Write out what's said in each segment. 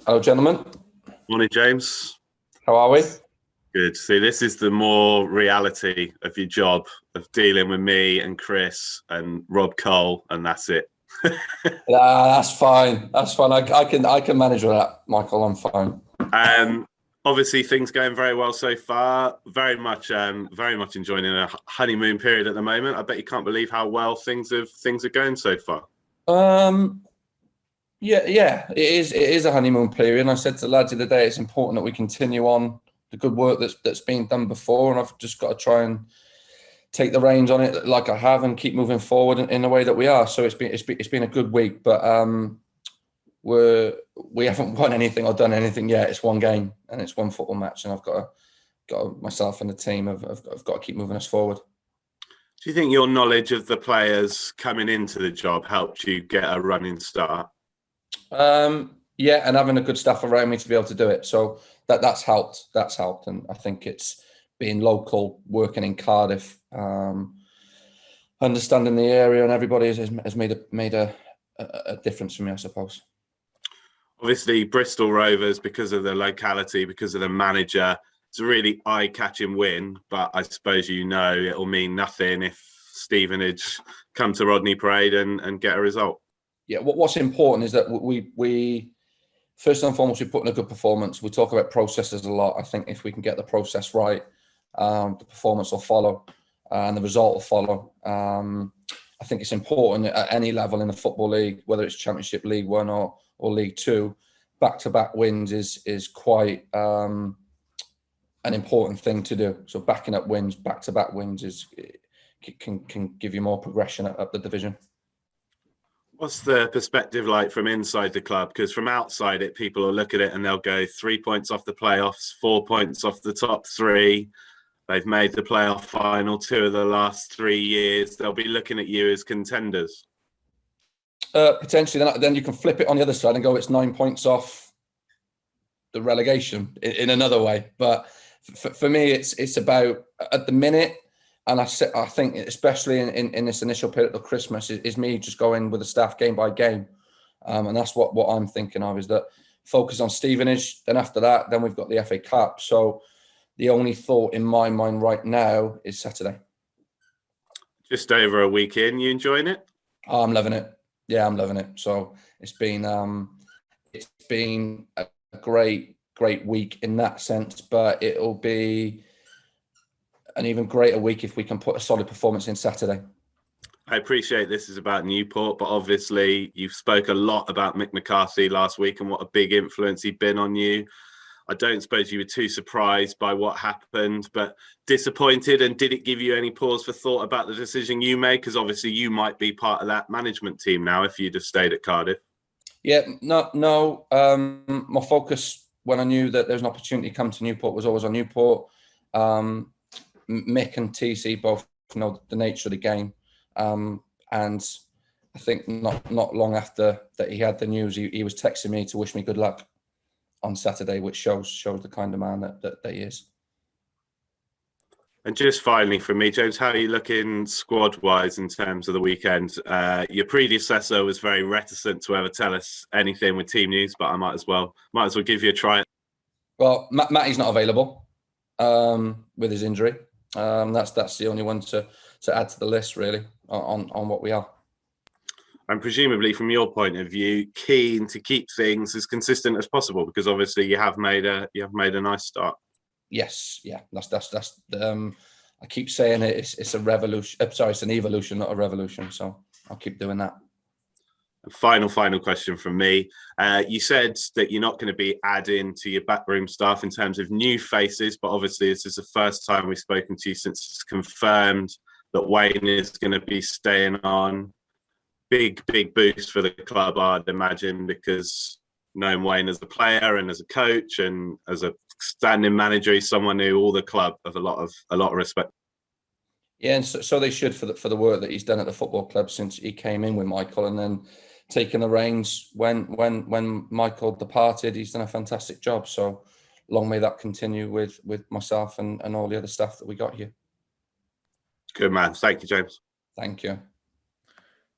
Hello, gentlemen. Morning, James. How are we? Good. See, this is the more reality of your job of dealing with me and Chris and Rob Cole, and that's it. That's fine. That's fine. I can manage with that, Michael. I'm fine. Obviously, things going very well so far. Very much enjoying a honeymoon period at the moment. I bet you can't believe how well things are going so far. Yeah, it is a honeymoon period. And I said to the lads the other day, it's important that we continue on the good work that's been done before, and I've just got to try and take the reins on it like I have and keep moving forward in the way that we are. So it's been a good week, but we haven't won anything or done anything yet. It's one game and it's one football match, and I've got myself and the team have got to keep moving us forward. Do you think your knowledge of the players coming into the job helped you get a running start? Yeah, and having a good staff around me to be able to do it. So that's helped. That's helped, and I think it's being local, working in Cardiff, understanding the area, and everybody has made a difference for me, I suppose. Obviously, Bristol Rovers, because of the locality, because of the manager, it's a really eye-catching win. But I suppose it'll mean nothing if Stevenage come to Rodney Parade and get a result. Yeah, what's important is that we first and foremost, we put in a good performance. We talk about processes a lot. I think if we can get the process right, the performance will follow and the result will follow. I think it's important at any level in the Football League, whether it's Championship, League One or League Two, back-to-back wins is quite an important thing to do. So backing up wins, back-to-back wins can give you more progression up the division. What's the perspective like from inside the club? Because from outside it, people will look at it and they'll go 3 points off the playoffs, 4 points off the top three. They've made the playoff final 2 of the last 3 years. They'll be looking at you as contenders. Potentially, then you can flip it on the other side and go, it's 9 points off the relegation in another way. But for me, it's about at the minute. And I think, especially in this initial period of Christmas, is me just going with the staff game by game. And that's what I'm thinking of, is that focus on Stevenage. Then after that, then we've got the FA Cup. So the only thought in my mind right now is Saturday. Just over a week in, you enjoying it? Oh, I'm loving it. Yeah, I'm loving it. So it's been a great week in that sense, but it'll be an even greater week if we can put a solid performance in Saturday. I appreciate this is about Newport, but obviously you spoke a lot about Mick McCarthy last week and what a big influence he'd been on you. I don't suppose you were too surprised by what happened, but disappointed, and did it give you any pause for thought about the decision you made? Because obviously you might be part of that management team now if you'd have stayed at Cardiff. Yeah, no. My focus when I knew that there's an opportunity to come to Newport was always on Newport. Mick and TC both know the nature of the game, and I think not long after that he had the news, he was texting me to wish me good luck on Saturday, which shows the kind of man that he is. And just finally from me, James, how are you looking squad-wise in terms of the weekend? Your predecessor was very reticent to ever tell us anything with team news, but I might as well give you a try. Well, Matty's not available with his injury. That's the only one to add to the list, really, on what we are. And presumably, from your point of view, keen to keep things as consistent as possible, because obviously you have made a nice start. Yes, yeah, that's I keep saying it's a revolution. Sorry, it's an evolution, not a revolution. So I'll keep doing that. Final question from me. You said that you're not going to be adding to your backroom staff in terms of new faces, but obviously this is the first time we've spoken to you since it's confirmed that Wayne is going to be staying on. Big boost for the club, I'd imagine, because knowing Wayne as a player and as a coach and as a standing manager, he's someone who all the club have a lot of respect. Yeah, and so they should for the work that he's done at the football club since he came in with Michael, and then taking the reins when Michael departed. He's done a fantastic job. So long may that continue with myself and all the other staff that we got here. Good man. Thank you, James. Thank you.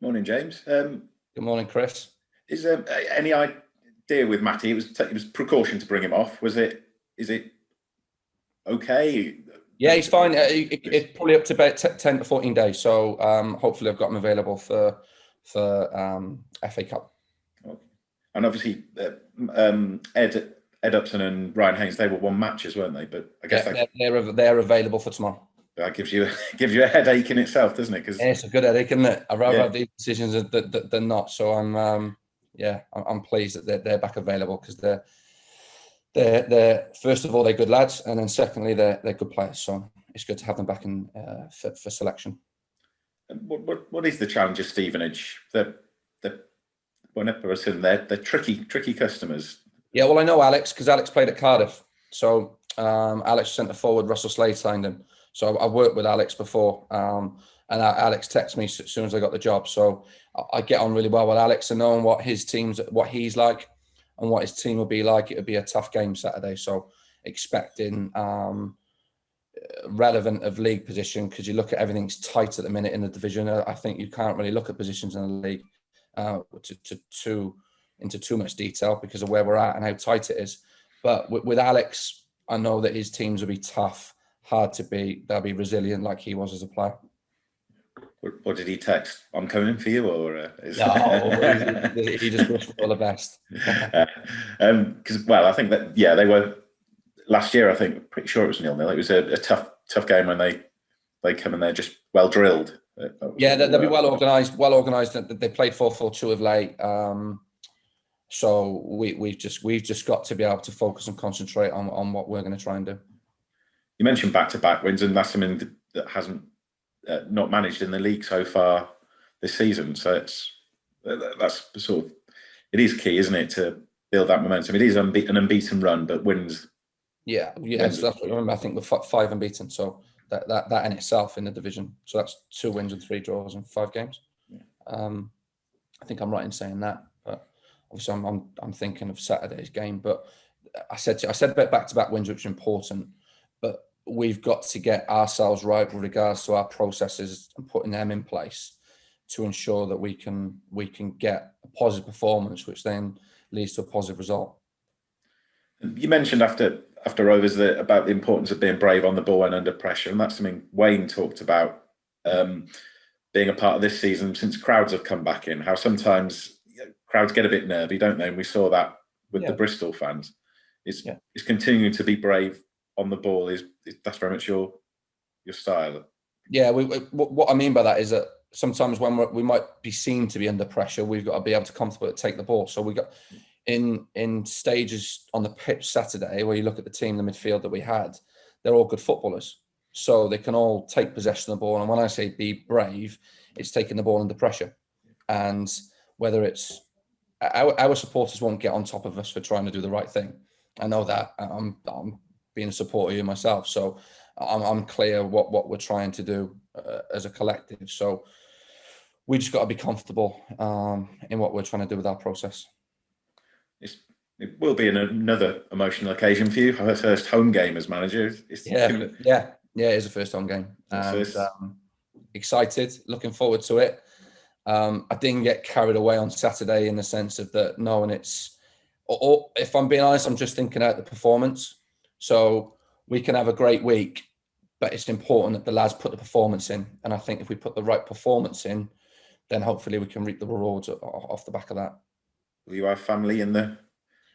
Morning, James. Good morning, Chris. Is there any deal with Matty? It was precaution to bring him off. Is it okay? Yeah, he's fine. It's probably up to about 10 to 14 days. So hopefully I've got him available for FA Cup. Okay. And obviously Ed Upton and Ryan Haynes, they were one matches, weren't they? But I guess they're available for tomorrow. That gives you a headache in itself, doesn't it? Yeah, it's a good headache, isn't it? I'd rather have these decisions than not. So I'm pleased that they're back available, because they're first of all, they're good lads, and then secondly, they're good players. So it's good to have them back in for selection. What is the challenge of Stevenage? Whenever I see them, they're tricky customers. Yeah, well, I know Alex, because Alex played at Cardiff. So Alex centre forward, Russell Slade signed him. So I've worked with Alex before, and Alex texted me as soon as I got the job. So I get on really well with Alex, and knowing what he's like and what his team will be like. It would be a tough game Saturday. So expecting relevant of league position, because you look at everything's tight at the minute in the division. I think you can't really look at positions in the league into too much detail because of where we're at and how tight it is. But with Alex, I know that his teams will be tough, hard to beat. They'll be resilient like he was as a player. What did he text? I'm coming for you, or no? He just wished for all the best. Because I think that they were last year. I think pretty sure it was 0-0. It was a tough game when they come in there just well drilled. Yeah, they'll be well organised. They played 4-4-2 of late. So we've just got to be able to focus and concentrate on what we're going to try and do. You mentioned back-to-back wins, and that's something that hasn't not managed in the league so far this season. So that's sort of, it is key, isn't it, to build that momentum? It is an unbeaten run, but wins. Yeah. So that's what I remember. I think we're 5 unbeaten. So that in itself in the division. So that's 2 wins and 3 draws in 5 games. Yeah. I think I'm right in saying that. But obviously, I'm thinking of Saturday's game. But I said about back-to-back wins, which are important. But we've got to get ourselves right with regards to our processes and putting them in place to ensure that we can get a positive performance, which then leads to a positive result. You mentioned after Rovers about the importance of being brave on the ball and under pressure, and that's something Wayne talked about being a part of this season since crowds have come back in. How sometimes crowds get a bit nervy, don't they? And we saw that with the Bristol fans. It's continuing to be brave on the ball. That's very much your style. Yeah, what I mean by that is that sometimes when we might be seen to be under pressure, we've got to be able to comfortably take the ball. So we got in stages on the pitch Saturday where you look at the team, the midfield that we had, they're all good footballers. So they can all take possession of the ball. And when I say be brave, it's taking the ball under pressure. And whether it's our supporters won't get on top of us for trying to do the right thing. I know that. I'm being a supporter of myself, so I'm clear what we're trying to do as a collective. So we just got to be comfortable in what we're trying to do with our process. It will be another emotional occasion for you. Our first home game as manager. It is a first home game. And excited, looking forward to it. I didn't get carried away on Saturday in the sense of that knowing or if I'm being honest, I'm just thinking out the performance. So we can have a great week, but it's important that the lads put the performance in. And I think if we put the right performance in, then hopefully we can reap the rewards off the back of that. Will you have family in there?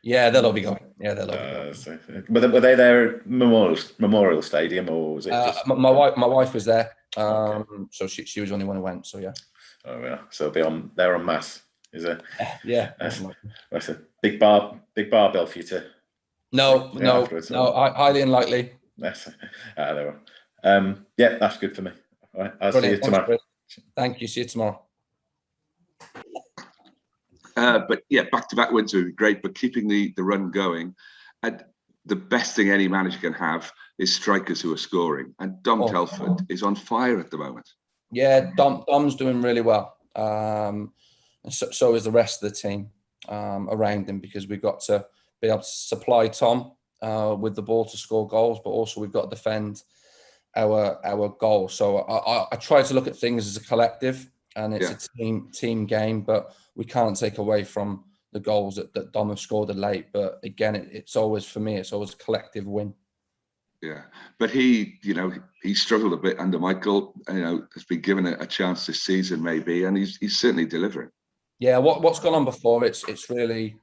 Yeah, they'll all be going. Yeah, they'll all be going. Were they there at Memorial Stadium, or was it just... My wife was there, so she was the only one who went. So yeah. Oh yeah, so it'll be there en masse, is it? Yeah. That's a big barbell for you to. No, highly unlikely. Yes, there we are. That's good for me. All right, I'll see you tomorrow. Thanks, thank you. See you tomorrow. Back-to-back wins would be great, but keeping the run going, and the best thing any manager can have is strikers who are scoring. And Dom Telford is on fire at the moment. Yeah, Dom's doing really well, and so is the rest of the team around him, because we've got to be able to supply Tom with the ball to score goals, but also we've got to defend our goal. So I try to look at things as a collective, and it's a team game, but we can't take away from the goals that Dom have scored of late. But again, it's always, for me, it's always a collective win. Yeah, but he struggled a bit under Michael. Has been given a chance this season, maybe, and he's certainly delivering. Yeah, what's gone on before, it's really,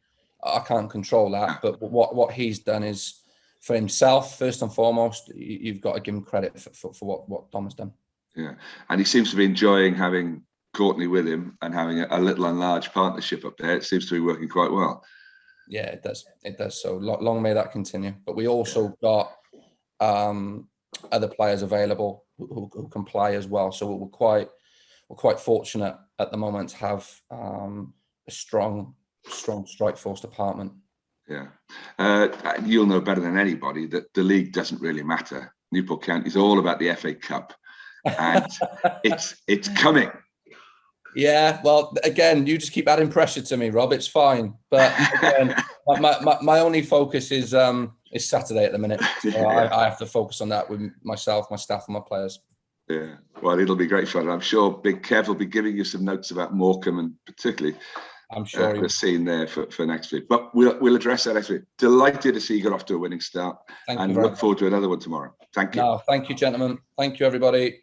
I can't control that. But what he's done is, for himself, first and foremost, you've got to give him credit for what Dom has done. Yeah, and he seems to be enjoying having Courtney with him and having a little and large partnership up there. It seems to be working quite well. Yeah, it does. It does. So long may that continue. But we also got other players available who can play as well. So we're quite fortunate at the moment to have a strong strike force department. Yeah, you'll know better than anybody that the league doesn't really matter. Newport County is all about the FA Cup, and it's coming. Yeah, well, again, you just keep adding pressure to me, Rob. It's fine, but again, my only focus is Saturday at the minute. So I have to focus on that with myself, my staff, and my players. Yeah, well, it'll be great fun. I'm sure Big Kev will be giving you some notes about Morecambe, and particularly, I'm sure the scene there for next week. But we'll address that next week. Delighted to see you got off to a winning start, and look forward to another one tomorrow. Thank you. No, thank you, gentlemen. Thank you, everybody.